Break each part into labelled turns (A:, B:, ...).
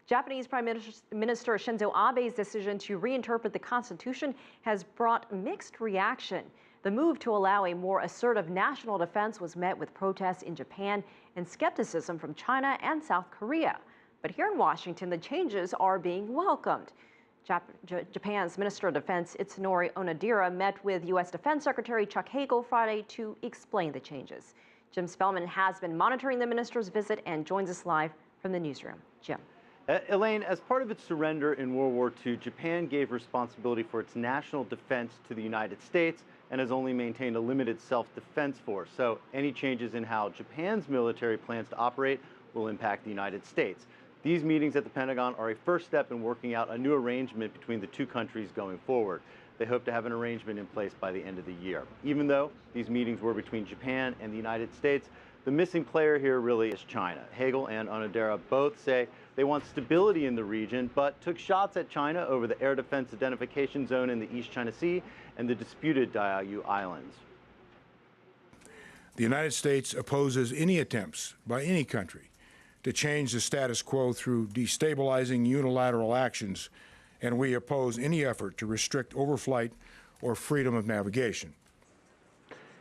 A: Japanese Prime Minister Shinzo Abe's decision to reinterpret the Constitution has brought mixed reaction. The move to allow a more assertive national defense was met with protests in Japan and skepticism from China and South Korea. But here in Washington, the changes are being welcomed. Japan's Minister of Defense Itsunori Onodera met with U.S. Defense Secretary Chuck Hagel Friday to explain the changes. Jim Spellman has been monitoring the minister's visit and joins us live from the newsroom. Jim.
B: Elaine, as part of its surrender in World War II, Japan gave responsibility for its national defense to the United States and has only maintained a limited self-defense force. So any changes in how Japan's military plans to operate will impact the United States. These meetings at the Pentagon are a first step in working out a new arrangement between the two countries going forward. They hope to have an arrangement in place by the end of the year. Even though these meetings were between Japan and the United States, the missing player here really is China. Hagel and Onodera both say they want stability in the region, but took shots at China over the air defense identification zone in the East China Sea and the disputed Diaoyu Islands.
C: The United States opposes any attempts by any country to change the status quo through destabilizing unilateral actions, and we oppose any effort to restrict overflight or freedom of navigation.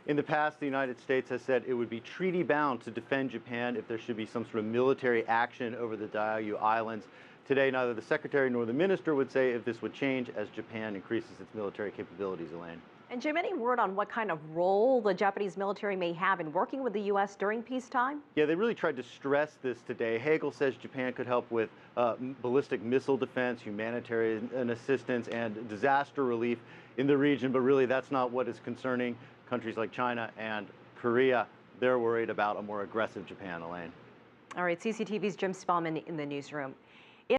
B: In the past, the United States has said it would be treaty-bound to defend Japan if there should be some sort of military action over the Diaoyu Islands. Today, neither the Secretary nor the Minister would say if this would change as Japan increases its military capabilities, Elaine.
A: And Jim, any word on what kind of role the Japanese military may have in working with the U.S. during peacetime?
B: Yeah, they really tried to stress this today. Hagel says Japan could help with ballistic missile defense, humanitarian assistance, and disaster relief in the region, but really that's not what is concerning countries like China and Korea. They're worried about a more aggressive Japan, Elaine.
A: All right, CCTV's Jim Spellman in the newsroom.